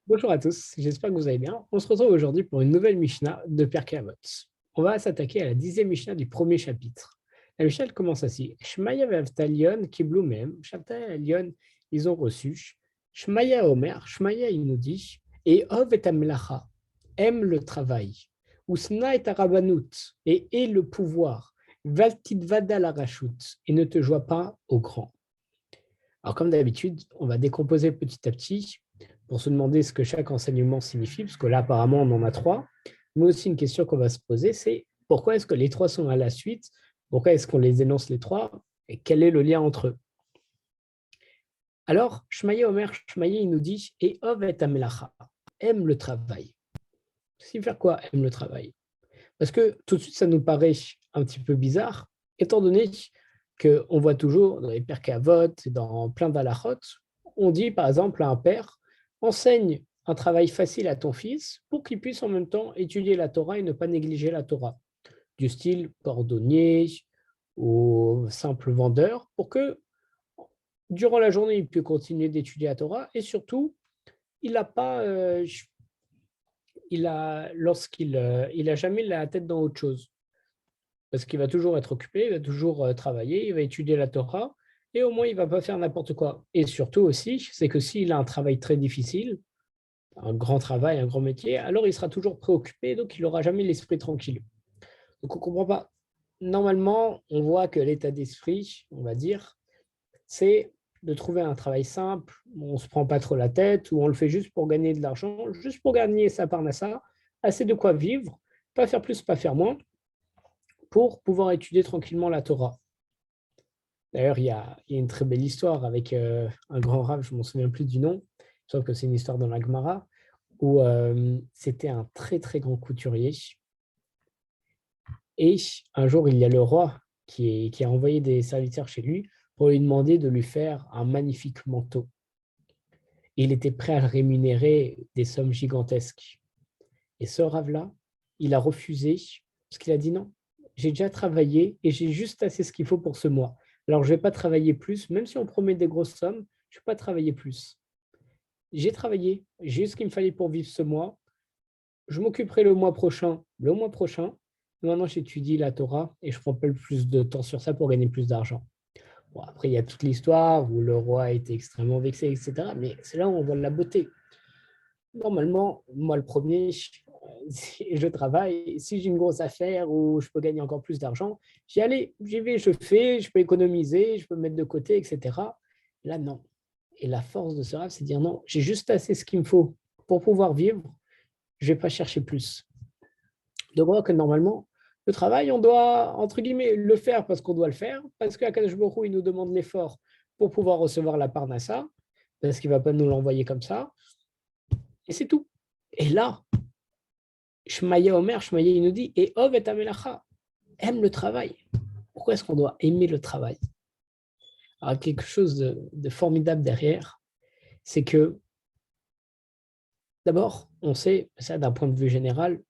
Bonjour à tous, j'espère que vous allez bien. On se retrouve aujourd'hui pour une nouvelle Mishnah de Pirkei Avot. On va s'attaquer à la 10e Mishnah du premier chapitre. La Mishnah elle commence ainsi. Shmaya ve'avtalion kiblu mem, Shavta et Alion, ils ont reçu. Shmaya Omer, Shmaya il nous dit, et Ov et Amelacha, aime le travail. Usna et Arabanut, et aie le pouvoir. Valtit vada la rachut, et ne te joie pas au grand. Alors, comme d'habitude, on va décomposer petit à petit pour se demander ce que chaque enseignement signifie, parce que là, apparemment, on en a trois. Mais aussi, une question qu'on va se poser, c'est pourquoi est-ce que les trois sont à la suite? Pourquoi est-ce qu'on les énonce les trois? Et quel est le lien entre eux? Alors, Shmaïe Omer, Shmaïe, il nous dit et Ov et Amelacha, aime le travail. Ça signifie faire quoi, aime le travail? Parce que tout de suite, ça nous paraît un petit peu bizarre, étant donné qu'on voit toujours dans les Pirkei Avot, dans plein d'halachot, on dit par exemple à un père, enseigne un travail facile à ton fils pour qu'il puisse en même temps étudier la Torah et ne pas négliger la Torah, du style cordonnier ou simple vendeur, pour que durant la journée, il puisse continuer d'étudier la Torah et surtout, il n'a pas, lorsqu'il il a jamais la tête dans autre chose parce qu'il va toujours être occupé, il va toujours travailler, il va étudier la Torah, et au moins il ne va pas faire n'importe quoi. Et surtout aussi, c'est que s'il a un travail très difficile, un grand travail, un grand métier, alors il sera toujours préoccupé, donc il n'aura jamais l'esprit tranquille. Donc on ne comprend pas. Normalement, on voit que l'état d'esprit, on va dire, c'est de trouver un travail simple, où on ne se prend pas trop la tête, où on le fait juste pour gagner de l'argent, juste pour gagner sa parnassa, assez de quoi vivre, pas faire plus, pas faire moins, pour pouvoir étudier tranquillement la Torah. D'ailleurs, il y a une très belle histoire avec un grand rave, je ne m'en souviens plus du nom, sauf que c'est une histoire dans la Gemara, où c'était un très très grand couturier. Et un jour, il y a le roi qui a envoyé des serviteurs chez lui pour lui demander de lui faire un magnifique manteau. Et il était prêt à le rémunérer des sommes gigantesques. Et ce rave-là, il a refusé parce qu'il a dit non, j'ai déjà travaillé et j'ai juste assez ce qu'il faut pour ce mois. Alors, je ne vais pas travailler plus, même si on promet des grosses sommes, je ne vais pas travailler plus. J'ai travaillé, j'ai eu ce qu'il me fallait pour vivre ce mois. Je m'occuperai le mois prochain. Maintenant, j'étudie la Torah et je prends pas le plus de temps sur ça pour gagner plus d'argent. Bon, après, il y a toute l'histoire où le roi a été extrêmement vexé, etc. Mais c'est là où on voit la beauté. Normalement, moi, le premier, si je travaille. Si j'ai une grosse affaire où je peux gagner encore plus d'argent, j'y vais, je fais, je peux économiser, je peux mettre de côté, etc. Là, non. Et la force de ce rêve, c'est de dire non, j'ai juste assez ce qu'il me faut pour pouvoir vivre, je ne vais pas chercher plus. Donc, on voit que normalement, le travail, on doit, entre guillemets, le faire parce qu'on doit le faire, parce qu'Akadosh Baruch Hu, il nous demande l'effort pour pouvoir recevoir la parnassa, parce qu'il ne va pas nous l'envoyer comme ça, et c'est tout. Et là, Shmaya Omer, Shmaya, il nous dit, et Ov et Amelacha, aime le travail. Pourquoi est-ce qu'on doit aimer le travail? Alors, quelque chose de formidable derrière, c'est que d'abord, on sait, ça d'un point de vue général,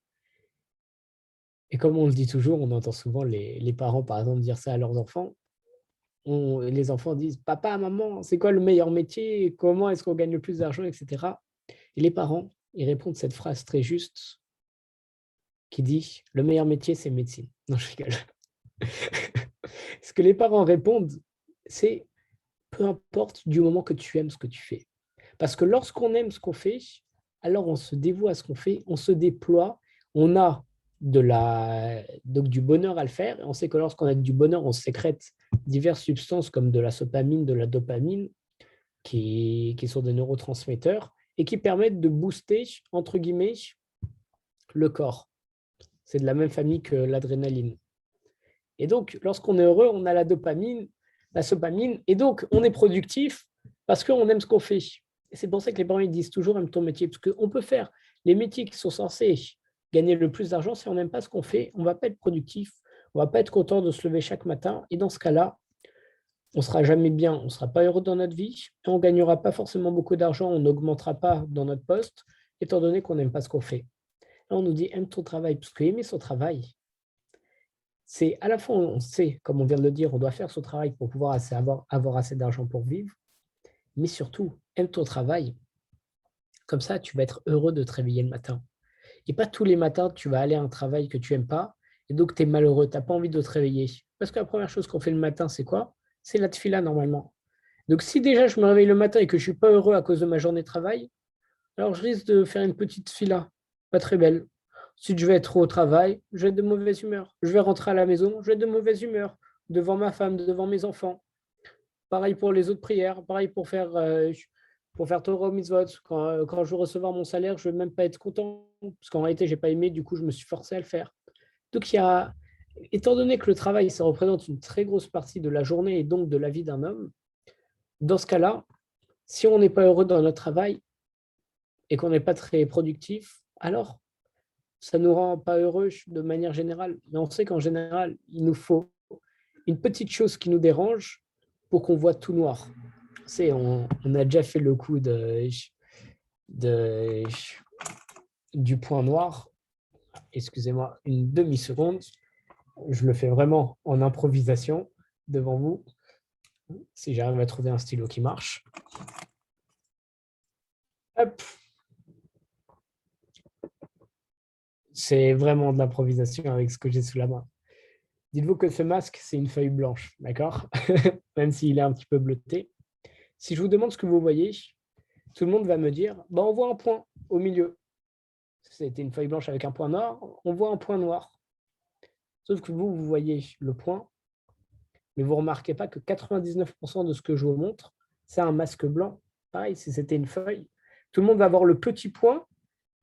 et comme on le dit toujours, on entend souvent les parents, par exemple, dire ça à leurs enfants. Les enfants disent, papa, maman, c'est quoi le meilleur métier? Comment est-ce qu'on gagne le plus d'argent, etc. Et les parents, ils répondent cette phrase très juste qui dit, le meilleur métier, c'est médecine. Non, je rigole. Ce que les parents répondent, c'est peu importe du moment que tu aimes ce que tu fais. Parce que lorsqu'on aime ce qu'on fait, alors on se dévoue à ce qu'on fait, on se déploie, on a donc du bonheur à le faire. Et on sait que lorsqu'on a du bonheur, on sécrète diverses substances comme de la sopamine, de la dopamine, qui sont des neurotransmetteurs et qui permettent de booster, entre guillemets, le corps. C'est de la même famille que l'adrénaline. Et donc, lorsqu'on est heureux, on a la dopamine, la sopamine, et donc on est productif parce qu'on aime ce qu'on fait. Et c'est pour ça que les parents ils disent toujours aime ton métier, parce qu'on peut faire les métiers qui sont censés gagner le plus d'argent, si on n'aime pas ce qu'on fait, on ne va pas être productif, on ne va pas être content de se lever chaque matin, et dans ce cas-là, on ne sera jamais bien, on ne sera pas heureux dans notre vie, et on ne gagnera pas forcément beaucoup d'argent, on n'augmentera pas dans notre poste, étant donné qu'on n'aime pas ce qu'on fait. Là, on nous dit aime ton travail, parce que aimer son travail, c'est à la fois, on sait, comme on vient de le dire, on doit faire son travail pour pouvoir avoir assez d'argent pour vivre, mais surtout, aime ton travail Comme ça, tu vas être heureux de te réveiller le matin. Et pas tous les matins, tu vas aller à un travail que tu n'aimes pas, et donc tu es malheureux, tu n'as pas envie de te réveiller. Parce que la première chose qu'on fait le matin, c'est quoi? C'est la tefila normalement. Donc si déjà je me réveille le matin et que je ne suis pas heureux à cause de ma journée de travail, alors je risque de faire une petite tefila, pas très belle. Si je vais être au travail, je vais être de mauvaise humeur. Je vais rentrer à la maison, je vais être de mauvaise humeur, devant ma femme, devant mes enfants. Pareil pour les autres prières, pareil pour faire Torah ou mitzvot. Quand je vais recevoir mon salaire, je ne vais même pas être content, parce qu'en réalité, je n'ai pas aimé, du coup, je me suis forcé à le faire. Donc, étant donné que le travail, ça représente une très grosse partie de la journée et donc de la vie d'un homme, dans ce cas-là, si on n'est pas heureux dans notre travail et qu'on n'est pas très productif, alors ça ne nous rend pas heureux de manière générale. Mais on sait qu'en général, il nous faut une petite chose qui nous dérange pour qu'on voit tout noir. On a déjà fait le coup de, du point noir. Excusez-moi, une demi-seconde. Je le fais vraiment en improvisation devant vous. Si j'arrive à trouver un stylo qui marche. Hop. C'est vraiment de l'improvisation avec ce que j'ai sous la main. Dites-vous que ce masque, c'est une feuille blanche, d'accord? Même s'il est un petit peu bleuté. Si je vous demande ce que vous voyez, tout le monde va me dire, bah, on voit un point au milieu. C'était une feuille blanche avec un point noir, on voit un point noir. Sauf que vous voyez le point, mais vous ne remarquez pas que 99% de ce que je vous montre, c'est un masque blanc. Pareil, si c'était une feuille, tout le monde va voir le petit point,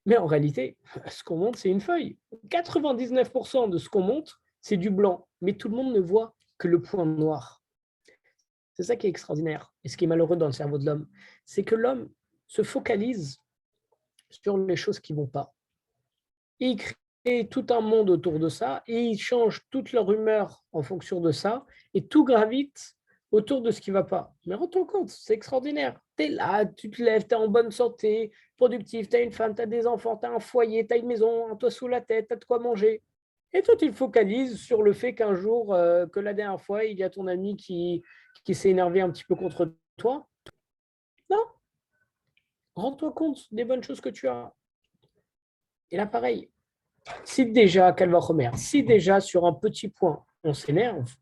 mais en réalité, ce qu'on montre, c'est une feuille. 99% de ce qu'on montre, c'est du blanc, mais tout le monde ne voit que le point noir. C'est ça qui est extraordinaire. Et ce qui est malheureux dans le cerveau de l'homme, c'est que l'homme se focalise sur les choses qui ne vont pas. Et il crée tout un monde autour de ça, et il change toute leur humeur en fonction de ça, et tout gravite autour de ce qui ne va pas. Mais rends-toi compte, c'est extraordinaire. Tu es là, tu te lèves, tu es en bonne santé, productif, tu as une femme, tu as des enfants, tu as un foyer, tu as une maison, un toit sous la tête, tu as de quoi manger. Et toi, tu te focalises sur le fait qu'un jour, que la dernière fois, il y a ton ami qui s'est énervé un petit peu contre toi. Non, rends-toi compte des bonnes choses que tu as. Et là, pareil, si déjà, Calvachomer, si déjà sur un petit point, on s'énerve,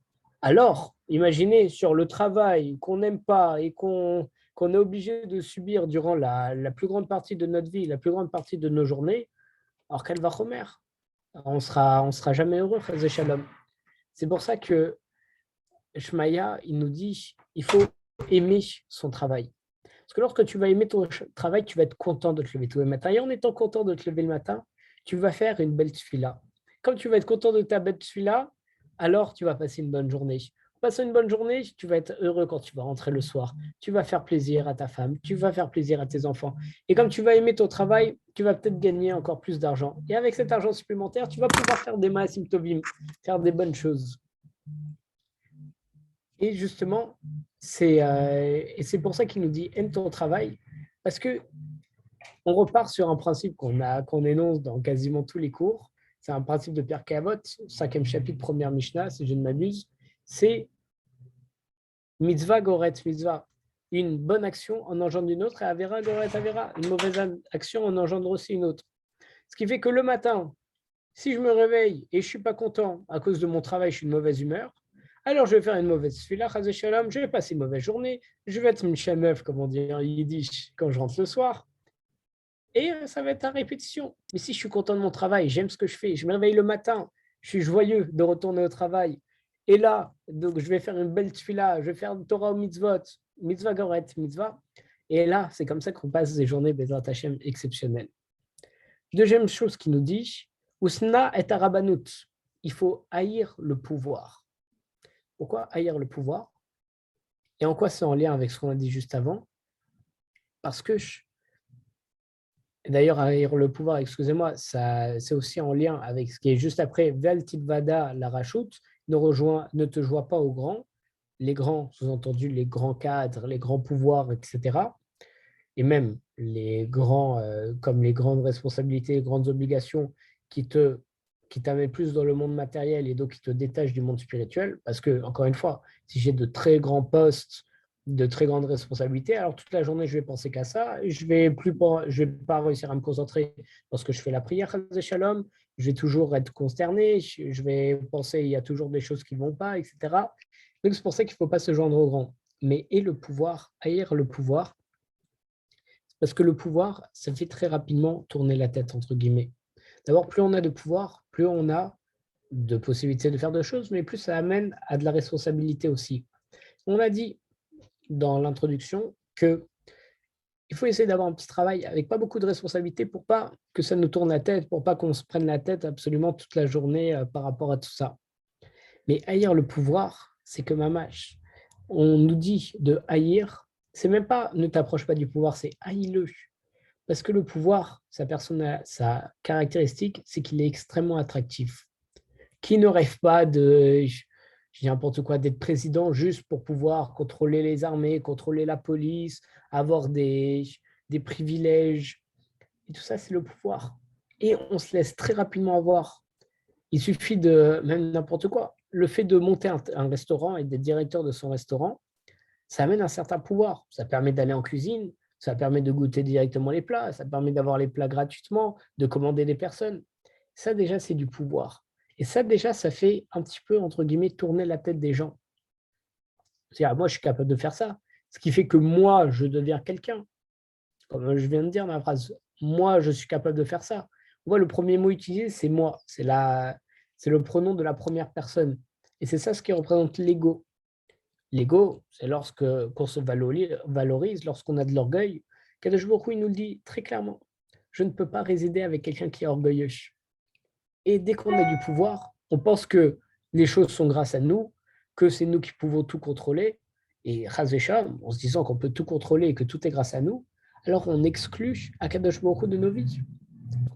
alors imaginez sur le travail qu'on n'aime pas et qu'on est obligé de subir durant la plus grande partie de notre vie, la plus grande partie de nos journées, alors Calvachomer, on sera jamais heureux, Chazé Shalom. C'est pour ça que Shmaya, il nous dit, il faut aimer son travail. Parce que lorsque tu vas aimer ton travail, tu vas être content de te lever tous les matins. Et en étant content de te lever le matin, tu vas faire une belle tefila. Comme tu vas être content de ta belle tefila, alors tu vas passer une bonne journée. En passant une bonne journée, tu vas être heureux quand tu vas rentrer le soir. Tu vas faire plaisir à ta femme, tu vas faire plaisir à tes enfants. Et comme tu vas aimer ton travail, tu vas peut-être gagner encore plus d'argent. Et avec cet argent supplémentaire, tu vas pouvoir faire des maasim tovim, faire des bonnes choses. Et justement, c'est pour ça qu'il nous dit aime ton travail, parce que on repart sur un principe qu'on énonce dans quasiment tous les cours. C'est un principe de Pirkei Avot, 5e chapitre, première Mishnah, si je ne m'abuse. C'est mitzvah goret mitzvah. Une bonne action en engendre une autre, et avera goret avera. Une mauvaise action en engendre aussi une autre. Ce qui fait que le matin, si je me réveille et je ne suis pas content à cause de mon travail, je suis de mauvaise humeur, alors je vais faire une mauvaise tefila, je vais passer une mauvaise journée, je vais être une neuf, comme on dit en yiddish, quand je rentre le soir. Et ça va être à répétition. Mais si je suis content de mon travail, j'aime ce que je fais, je me réveille le matin, je suis joyeux de retourner au travail. Et là, donc, je vais faire une belle tefila, je vais faire Torah ou mitzvot, mitzvah goret, mitzvah. Et là, c'est comme ça qu'on passe des journées Bezrat Hashem exceptionnelles. Deuxième chose qu'il nous dit, Usna et Arabanut. Il faut haïr le pouvoir. Pourquoi haïr le pouvoir? Et en quoi c'est en lien avec ce qu'on a dit juste avant? Parce que, d'ailleurs, haïr le pouvoir, excusez-moi, c'est aussi en lien avec ce qui est juste après, Vel Titvada la rachut, ne te joins pas aux grands, les grands, sous-entendu les grands cadres, les grands pouvoirs, etc. Et même les grands, comme les grandes responsabilités, les grandes obligations qui t'amènent plus dans le monde matériel et donc qui te détachent du monde spirituel. Parce que, encore une fois, si j'ai de très grands postes de très grandes responsabilités. Alors toute la journée, je vais penser qu'à ça. Je vais pas réussir à me concentrer lorsque je fais la prière, Chas Shalom. Je vais toujours être consterné. Je vais penser, il y a toujours des choses qui ne vont pas, etc. Donc c'est pour ça qu'il ne faut pas se joindre au grand. Mais et le pouvoir, haïr le pouvoir, parce que le pouvoir, ça fait très rapidement tourner la tête, entre guillemets. D'abord, plus on a de pouvoir, plus on a de possibilités de faire de choses, mais plus ça amène à de la responsabilité aussi. On a dit dans l'introduction que il faut essayer d'avoir un petit travail avec pas beaucoup de responsabilités pour pas que ça nous tourne la tête, pour pas qu'on se prenne la tête absolument toute la journée par rapport à tout ça. Mais haïr le pouvoir, c'est que mamache. On nous dit de haïr, c'est même pas ne t'approche pas du pouvoir, c'est haïs-le. Parce que le pouvoir, sa caractéristique, c'est qu'il est extrêmement attractif. Qui ne rêve pas de, je dis n'importe quoi, d'être président juste pour pouvoir contrôler les armées, contrôler la police, avoir des privilèges. Et tout ça, c'est le pouvoir. Et on se laisse très rapidement avoir. Il suffit de, même n'importe quoi, le fait de monter un restaurant et d'être directeur de son restaurant, ça amène un certain pouvoir. Ça permet d'aller en cuisine, ça permet de goûter directement les plats, ça permet d'avoir les plats gratuitement, de commander des personnes. Ça, déjà, c'est du pouvoir. Et ça, déjà, ça fait un petit peu, entre guillemets, tourner la tête des gens. C'est-à-dire, moi, je suis capable de faire ça. Ce qui fait que moi, je deviens quelqu'un. Comme je viens de dire dans ma phrase, moi, je suis capable de faire ça. On voit, le premier mot utilisé, c'est moi. C'est le pronom de la première personne. Et c'est ça ce qui représente l'ego. L'ego, c'est lorsque qu'on se valorise, lorsqu'on a de l'orgueil. Kadosh Baruch Hu, il nous le dit très clairement. Je ne peux pas résider avec quelqu'un qui est orgueilleux. Et dès qu'on a du pouvoir, on pense que les choses sont grâce à nous, que c'est nous qui pouvons tout contrôler. Et Chas v'Shalom, en se disant qu'on peut tout contrôler et que tout est grâce à nous, alors on exclut Akadosh Baruch Hu de nos vies.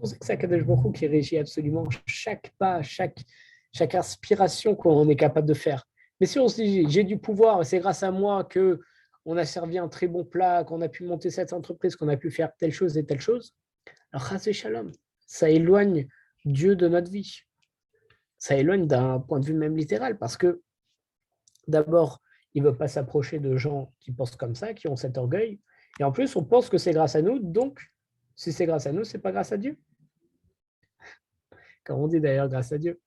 On sait que c'est Akadosh Baruch Hu qui régit absolument chaque pas, chaque inspiration qu'on est capable de faire. Mais si on se dit j'ai du pouvoir et c'est grâce à moi que on a servi un très bon plat, qu'on a pu monter cette entreprise, qu'on a pu faire telle chose et telle chose, alors Chas v'Shalom, ça éloigne Dieu de notre vie. Ça éloigne d'un point de vue même littéral parce que d'abord, il ne veut pas s'approcher de gens qui pensent comme ça, qui ont cet orgueil. Et en plus, on pense que c'est grâce à nous, donc si c'est grâce à nous, ce n'est pas grâce à Dieu. Comme on dit d'ailleurs, grâce à Dieu.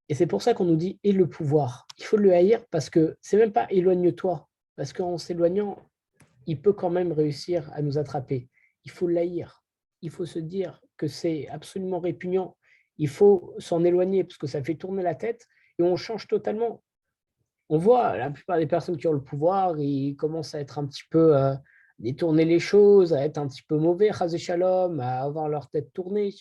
Et c'est pour ça qu'on nous dit et le pouvoir. Il faut le haïr parce que c'est même pas éloigne-toi, parce qu'en s'éloignant, il peut quand même réussir à nous attraper. Il faut l'haïr. Il faut se dire que c'est absolument répugnant. Il faut s'en éloigner parce que ça fait tourner la tête et on change totalement. On voit la plupart des personnes qui ont le pouvoir, ils commencent à être un petit peu détourner les choses, à être un petit peu mauvais, chas shalom, à avoir leur tête tournée.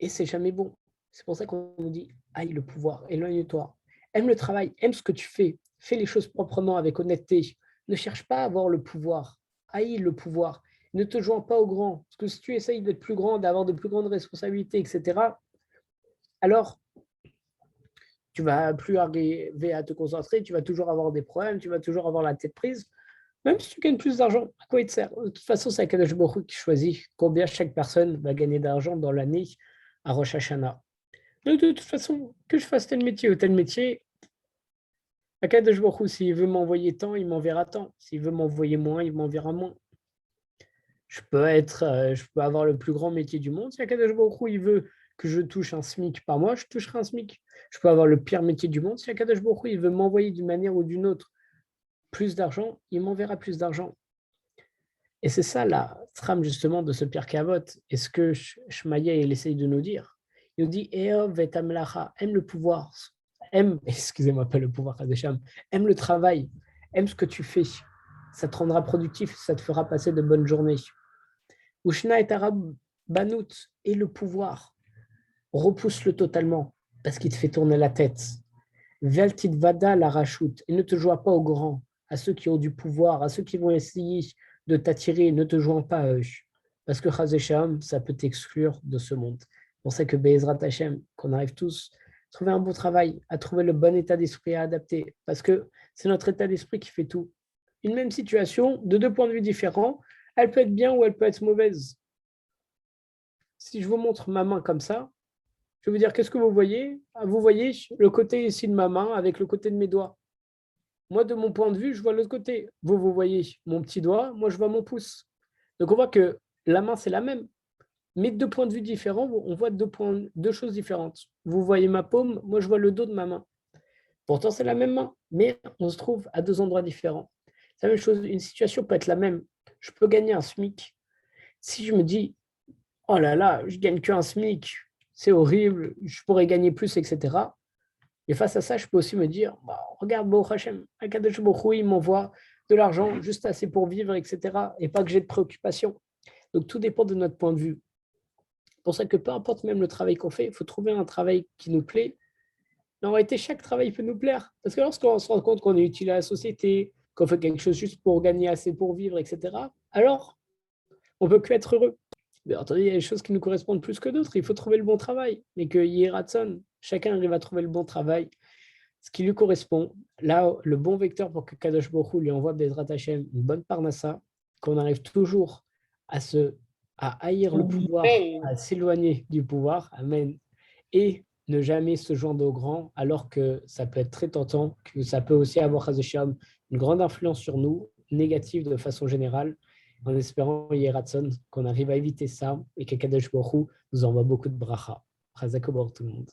Et c'est jamais bon. C'est pour ça qu'on nous dit aïe le pouvoir, éloigne-toi. Aime le travail, aime ce que tu fais, fais les choses proprement avec honnêteté. Ne cherche pas à avoir le pouvoir. Haïs le pouvoir. Ne te joins pas au grand. Parce que si tu essayes d'être plus grand, d'avoir de plus grandes responsabilités, etc., alors tu vas plus arriver à te concentrer, tu vas toujours avoir des problèmes, tu vas toujours avoir la tête prise. Même si tu gagnes plus d'argent, à quoi il te sert? De toute façon, c'est Akadosh Baruch Hu qui choisit combien chaque personne va gagner d'argent dans l'année à Rosh Hashanah. Donc, de toute façon, que je fasse tel métier ou tel métier, Akadosh Baruch Hu, s'il veut m'envoyer tant, il m'enverra tant. S'il veut m'envoyer moins, il m'enverra moins. Je peux avoir le plus grand métier du monde. Si Akadosh Baruch Hu, il veut que je touche un SMIC par mois, je toucherai un SMIC. Je peux avoir le pire métier du monde. Si Akadosh Baruch Hu, il veut m'envoyer d'une manière ou d'une autre plus d'argent, il m'enverra plus d'argent. Et c'est ça la trame justement de ce Pierre Kavot. Et ce que Shmaya il essaye de nous dire. Il nous dit Eov et Amlacha, aime le pouvoir, aime, excusez-moi, pas le pouvoir, aime le travail, aime ce que tu fais. Ça te rendra productif, ça te fera passer de bonnes journées. Ushna et Arab Banout et le pouvoir, repousse-le totalement parce qu'il te fait tourner la tête. Veltit Vada la rachoute et ne te joins pas aux grands, à ceux qui ont du pouvoir, à ceux qui vont essayer de t'attirer, ne te joins pas à eux. Parce que Chazécham, ça peut t'exclure de ce monde. C'est pour ça que Be'ezrat Hashem, qu'on arrive tous à trouver un bon travail, à trouver le bon état d'esprit à adapter. Parce que c'est notre état d'esprit qui fait tout. Une même situation, de deux points de vue différents, elle peut être bien ou elle peut être mauvaise. Si je vous montre ma main comme ça, je vais vous dire qu'est-ce que vous voyez. Vous voyez le côté ici de ma main avec le côté de mes doigts. Moi, de mon point de vue, je vois l'autre côté. Vous voyez mon petit doigt, moi, je vois mon pouce. Donc, on voit que la main, c'est la même. Mais de points de vue différents, on voit deux choses différentes. Vous voyez ma paume, moi, je vois le dos de ma main. Pourtant, c'est la même main, mais on se trouve à deux endroits différents. C'est la même chose, une situation peut être la même. Je peux gagner un SMIC. Si je me dis, oh là là, je gagne qu'un SMIC, c'est horrible, je pourrais gagner plus, etc. Et face à ça, je peux aussi me dire, bah, regarde, Baruch Hashem, Akadosh Baruch Hu, il m'envoie de l'argent juste assez pour vivre, etc. Et pas que j'ai de préoccupations. Donc tout dépend de notre point de vue. C'est pour ça que peu importe même le travail qu'on fait, il faut trouver un travail qui nous plaît. Mais en réalité, chaque travail peut nous plaire. Parce que lorsqu'on se rend compte qu'on est utile à la société, qu'on fait quelque chose juste pour gagner assez pour vivre, etc., alors on ne peut que être heureux. Mais attendez, il y a des choses qui nous correspondent plus que d'autres. Il faut trouver le bon travail. Mais que Yeratson, chacun arrive à trouver le bon travail, ce qui lui correspond. Là, le bon vecteur pour que Kadosh Baruch Hu lui envoie Bezrat Hashem une bonne parnassa, qu'on arrive toujours à à haïr le pouvoir, à s'éloigner du pouvoir. Amen. Et ne jamais se joindre aux grands, alors que ça peut être très tentant, que ça peut aussi avoir Hazesham une grande influence sur nous, négative de façon générale, en espérant Yeratson qu'on arrive à éviter ça et que Kadosh Baruch Hu nous envoie beaucoup de bracha. Chazak Ober tout le monde.